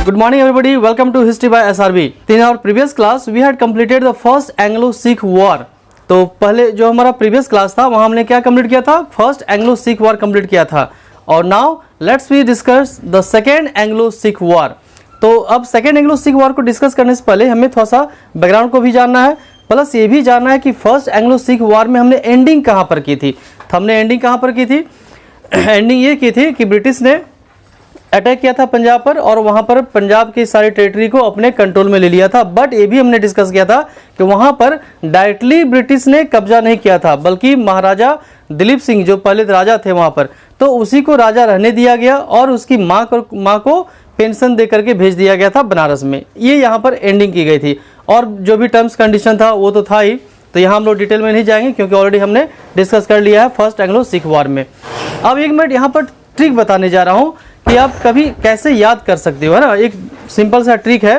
Good morning everybody, welcome to History by SRB. In our previous class we had completed the first Anglo-Sikh war. तो पहले जो हमारा previous class था वहाँ हमने क्या कंप्लीट किया था, फर्स्ट एंग्लो-सिख वॉर कंप्लीट किया था। और now let's we discuss the second Anglo-Sikh war. तो अब सेकेंड एंग्लो-सिख वॉर को डिस्कस करने से पहले हमें थोड़ा सा बैकग्राउंड को भी जानना है, प्लस ये भी जानना है कि फर्स्ट एंग्लो-सिख वॉर में हमने एंडिंग कहाँ पर की थी। तो हमने एंडिंग कहाँ पर की थी, एंडिंग ये की थी कि ब्रिटिश ने अटैक किया था पंजाब पर और वहां पर पंजाब की सारी टेरिटरी को अपने कंट्रोल में ले लिया था। बट ये भी हमने डिस्कस किया था कि वहां पर डायरेक्टली ब्रिटिश ने कब्जा नहीं किया था, बल्कि महाराजा दिलीप सिंह जो पहले राजा थे वहां पर, तो उसी को राजा रहने दिया गया और उसकी माँ को पेंशन दे करके भेज दिया गया था बनारस में। ये यहाँ पर एंडिंग की गई थी और जो भी टर्म्स कंडीशन था वो तो था ही, तो यहाँ हम लोग डिटेल में नहीं जाएंगे क्योंकि ऑलरेडी हमने डिस्कस कर लिया है फर्स्ट एंग्लो सिख वॉर में। अब एक मिनट यहाँ पर ट्रिक बताने जा रहा हूँ कि आप कभी कैसे याद कर सकते हो, है ना। एक सिंपल सा ट्रिक है।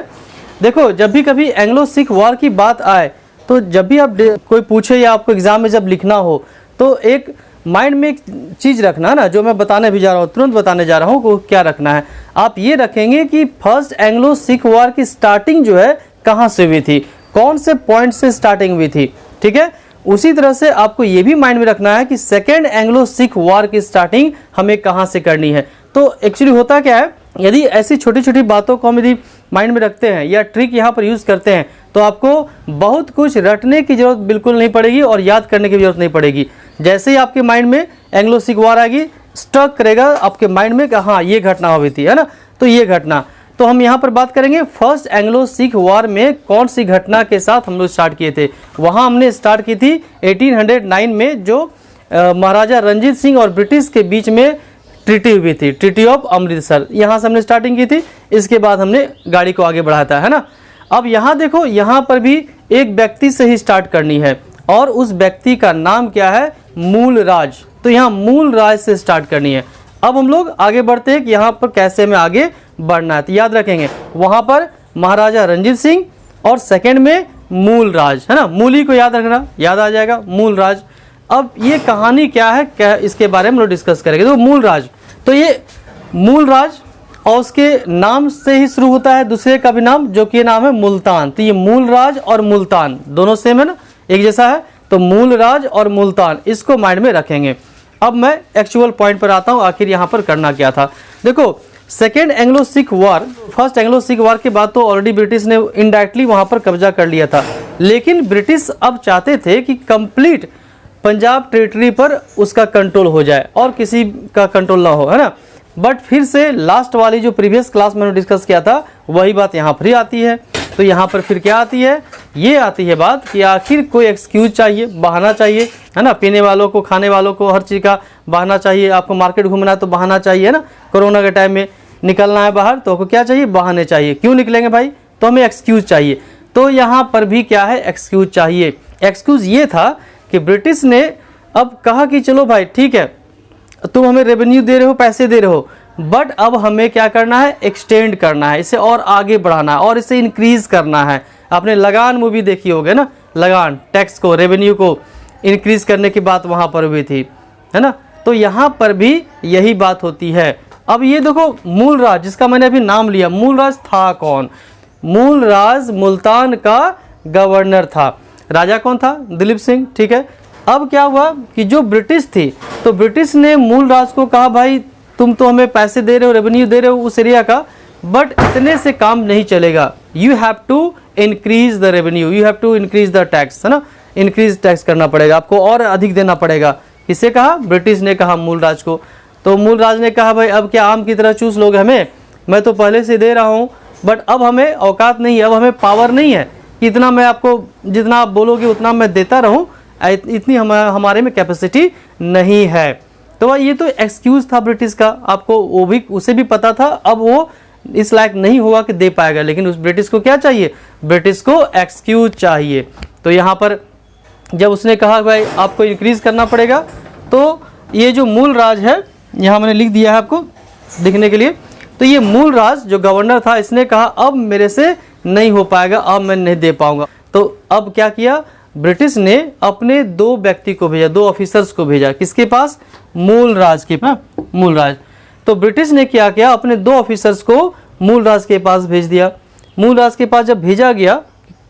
देखो, जब भी कभी एंग्लो सिख वॉर की बात आए तो जब भी आप कोई पूछे या आपको एग्जाम में जब लिखना हो तो एक माइंड में एक चीज़ रखना है ना, जो मैं बताने भी जा रहा हूँ, तुरंत बताने जा रहा हूँ वो क्या रखना है। आप ये रखेंगे कि फर्स्ट एंग्लो सिख वॉर की स्टार्टिंग जो है कहाँ से हुई थी, कौन से पॉइंट से स्टार्टिंग हुई थी, ठीक है। उसी तरह से आपको ये भी माइंड में रखना है कि सेकेंड एंग्लो सिख वॉर की स्टार्टिंग हमें कहाँ से करनी है। तो एक्चुअली होता क्या है, यदि ऐसी छोटी छोटी बातों को हम यदि माइंड में रखते हैं या ट्रिक यहाँ पर यूज़ करते हैं तो आपको बहुत कुछ रटने की जरूरत बिल्कुल नहीं पड़ेगी और याद करने की जरूरत नहीं पड़ेगी। जैसे ही आपके माइंड में एंग्लो सिख वॉर आएगी, स्टक करेगा आपके माइंड में कि हाँ ये घटना हुई थी, है ना। तो ये घटना, तो हम यहाँ पर बात करेंगे फर्स्ट एंग्लो सिख वॉर में कौन सी घटना के साथ हम लोग स्टार्ट किए थे। वहाँ हमने स्टार्ट की थी 1809 में, जो महाराजा रंजीत सिंह और ब्रिटिश के बीच में ट्रीटी हुई थी, ट्रीटी ऑफ अमृतसर। यहाँ से हमने स्टार्टिंग की थी, इसके बाद हमने गाड़ी को आगे बढ़ाया था, है ना। अब यहाँ देखो, यहाँ पर भी एक व्यक्ति से ही स्टार्ट करनी है और उस व्यक्ति का नाम क्या है, मूलराज। तो यहाँ मूलराज से स्टार्ट करनी है। अब हम लोग आगे बढ़ते हैं कि यहाँ पर कैसे हमें आगे बढ़ना है। तो याद रखेंगे वहाँ पर महाराजा रंजीत सिंह और सेकेंड में मूलराज, है ना। मूली को याद रखना, याद आ जाएगा मूलराज। अब ये कहानी क्या है, क्या इसके बारे में हम लोग डिस्कस करेंगे। तो मूलराज, तो ये मूलराज और उसके नाम से ही शुरू होता है दूसरे का भी नाम, जो कि नाम है मुल्तान। तो ये मूलराज और मुल्तान दोनों सेम है ना, एक जैसा है। तो मूलराज और मुल्तान, इसको माइंड में रखेंगे। अब मैं एक्चुअल पॉइंट पर आता हूँ, आखिर यहाँ पर करना क्या था। देखो, second Anglo Sikh war, first Anglo Sikh war के बाद तो ऑलरेडी ब्रिटिश ने इनडायरेक्टली वहाँ पर कब्जा कर लिया था, लेकिन ब्रिटिश अब चाहते थे कि कंप्लीट पंजाब टेरिटरी पर उसका कंट्रोल हो जाए और किसी का कंट्रोल ना हो, है ना। बट फिर से लास्ट वाली जो प्रीवियस क्लास में डिस्कस किया था वही बात यहाँ पर ही आती है। तो यहाँ पर फिर क्या आती है, ये आती है बात कि आखिर कोई एक्सक्यूज चाहिए, बहाना चाहिए, है ना। पीने वालों को, खाने वालों को, हर चीज़ का बहाना चाहिए। आपको मार्केट घूमना है तो बहाना चाहिए, है ना। कोरोना के टाइम में निकलना है बाहर तो आपको क्या चाहिए, बहाने चाहिए। क्यों निकलेंगे भाई, तो हमें एक्सक्यूज चाहिए। तो यहाँ पर भी क्या है, एक्सक्यूज चाहिए। एक्सक्यूज ये था कि ब्रिटिश ने अब कहा कि चलो भाई ठीक है, तुम हमें रेवेन्यू दे रहे हो, पैसे दे रहे हो, बट अब हमें क्या करना है, एक्सटेंड करना है, इसे और आगे बढ़ाना है और इसे इंक्रीज करना है। आपने लगान मूवी देखी होगी ना, लगान, टैक्स को, रेवेन्यू को इंक्रीज करने की बात वहाँ पर हुई थी, है ना। तो यहाँ पर भी यही बात होती है। अब ये देखो, मूलराज जिसका मैंने अभी नाम लिया, मूलराज था कौन, मूलराज मुल्तान का गवर्नर था। राजा कौन था, दिलीप सिंह, ठीक है। अब क्या हुआ कि जो ब्रिटिश थी, तो ब्रिटिश ने मूलराज को कहा भाई तुम तो हमें पैसे दे रहे हो, रेवेन्यू दे रहे हो उस एरिया का, बट इतने से काम नहीं चलेगा। You have to increase the revenue, you have to increase the tax, है ना। इंक्रीज टैक्स करना पड़ेगा आपको और अधिक देना पड़ेगा। किसे कहा, ब्रिटिश ने कहा मूलराज को। तो मूलराज ने कहा भाई अब क्या आम की तरह चूस लोगे हमें, मैं तो पहले से दे रहा हूँ, बट अब हमें औकात नहीं है, अब हमें पावर नहीं है कि इतना मैं आपको, जितना आप बोलोगे उतना मैं देता रहूँ, इतनी हमारे में कैपेसिटी नहीं है। तो ये तो एक्सक्यूज था ब्रिटिश का, आपको वो भी, उसे भी पता था अब वो इस लायक नहीं होगा कि दे पाएगा, लेकिन उस ब्रिटिश को क्या चाहिए, ब्रिटिश को एक्सक्यूज चाहिए। तो यहाँ पर जब उसने कहा भाई आपको इंक्रीज करना पड़ेगा, तो ये जो मूलराज है, यहाँ मैंने लिख दिया है आपको दिखने के लिए, तो ये मूलराज जो गवर्नर था, इसने कहा अब मेरे से नहीं हो पाएगा, अब मैं नहीं दे पाऊंगा। तो अब क्या किया, ब्रिटिश ने अपने दो व्यक्ति को भेजा, दो ऑफिसर्स को भेजा, किसके पास, मूलराज के पास, मूलराज। तो ब्रिटिश ने क्या किया, अपने दो ऑफिसर्स को मूलराज के पास भेज दिया। मूलराज के पास जब भेजा गया,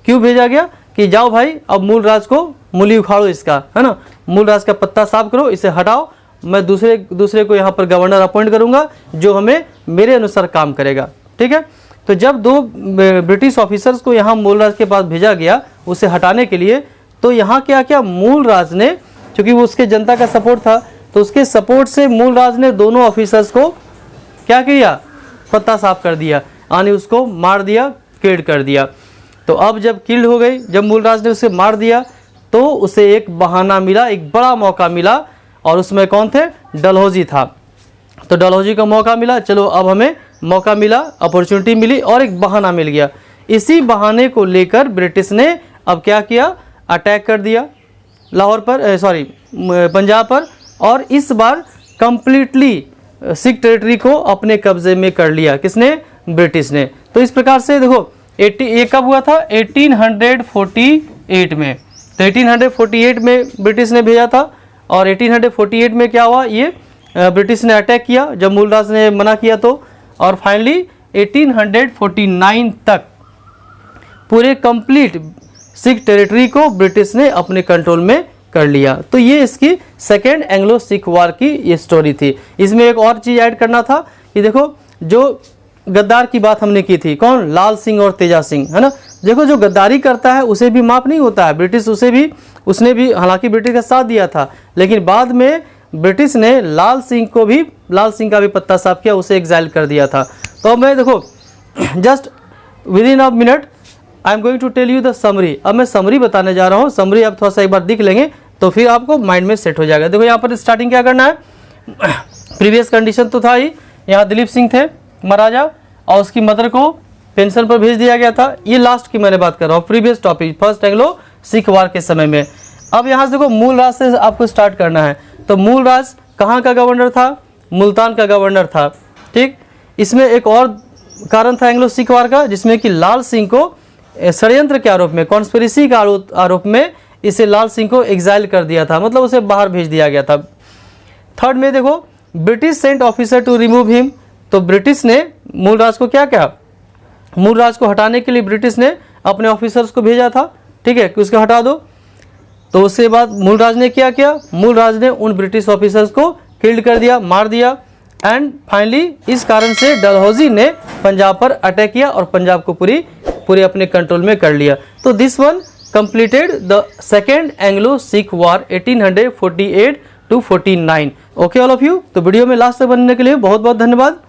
क्यों भेजा गया कि जाओ भाई अब मूलराज को मूली उखाड़ो इसका, है ना, मूलराज का पत्ता साफ करो, इसे हटाओ, मैं दूसरे को यहाँ पर गवर्नर अपॉइंट करूँगा जो हमें मेरे अनुसार काम करेगा। ठीक है, तो जब 2 ब्रिटिश ऑफिसर्स को यहाँ मूलराज के पास भेजा गया उसे हटाने के लिए, तो यहाँ क्या किया मूलराज ने, क्योंकि वो उसके जनता का सपोर्ट था, तो उसके सपोर्ट से मूलराज ने दोनों ऑफिसर्स को क्या किया, पत्ता साफ कर दिया, यानी उसको मार दिया, किल्ड कर दिया। तो अब जब किल्ड हो गई, जब मूलराज ने उसे मार दिया, तो उसे एक बहाना मिला, एक बड़ा मौका मिला, और उसमें कौन थे, डलहौजी था। तो डलहौजी का मौका मिला, चलो अब हमें मौका मिला, अपॉर्चुनिटी मिली और एक बहाना मिल गया। इसी बहाने को लेकर ब्रिटिश ने अब क्या किया, अटैक कर दिया लाहौर पर, पंजाब पर, और इस बार कंप्लीटली सिख टेरिटरी को अपने कब्जे में कर लिया। किसने, ब्रिटिश ने। तो इस प्रकार से देखो ये कब हुआ था, 1848 में। तो 1848 में ब्रिटिश ने भेजा था, और 1848 में क्या हुआ, ये ब्रिटिश ने अटैक किया जब मूलराज ने मना किया तो, और फाइनली 1849 तक पूरे कंप्लीट सिख टेरिटरी को ब्रिटिश ने अपने कंट्रोल में कर लिया। तो ये इसकी सेकेंड एंग्लो सिख वार की ये स्टोरी थी। इसमें एक और चीज़ ऐड करना था कि देखो जो गद्दार की बात हमने की थी, कौन, लाल सिंह और तेजा सिंह, है ना। देखो जो गद्दारी करता है उसे भी माफ़ नहीं होता है, ब्रिटिश उसने भी हालांकि ब्रिटिश का साथ दिया था, लेकिन बाद में ब्रिटिश ने लाल सिंह का भी पत्ता साफ किया, उसे एग्जाइल कर दिया था। तो अब मैं देखो just within a minute I am going to tell you the summary. अब मैं समरी बताने जा रहा हूँ, समरी आप थोड़ा सा एक बार देख लेंगे तो फिर आपको माइंड में सेट हो जाएगा। देखो यहाँ पर स्टार्टिंग क्या करना है, प्रीवियस कंडीशन तो था ही, यहाँ दिलीप सिंह थे महाराजा, और उसकी मदर को पेंशन पर भेज दिया गया था। ये लास्ट की मैंने बात कर रहा हूँ, previous topic first Anglo Sikh war के समय में। अब यहाँ से देखो मूलराज से आपको स्टार्ट करना है। तो मूलराज कहाँ का गवर्नर था, मुल्तान का गवर्नर था। ठीक, इसमें एक और कारण था एंग्लो सिख वार का, जिसमें कि लाल सिंह को षड्यंत्र के आरोप में, कॉन्स्पिरेसी का आरोप में इसे लाल सिंह को एग्जाइल कर दिया था, मतलब उसे बाहर भेज दिया गया था। थर्ड में देखो British sent officer to remove him. तो ब्रिटिश ने मूलराज को क्या कहा, मूलराज को हटाने के लिए ब्रिटिश ने अपने ऑफिसर्स को भेजा था, ठीक है, कि उसको हटा दो। तो उसके बाद मूलराज ने क्या किया, मूलराज ने उन ब्रिटिश ऑफिसर्स को किल्ड कर दिया, मार दिया, एंड फाइनली इस कारण से डलहौजी ने पंजाब पर अटैक किया और पंजाब को पूरे अपने कंट्रोल में कर लिया। तो this one completed the second Anglo Sikh war 1848 to 49। Okay all of you. तो वीडियो में लास्ट तक बनने के लिए बहुत बहुत धन्यवाद।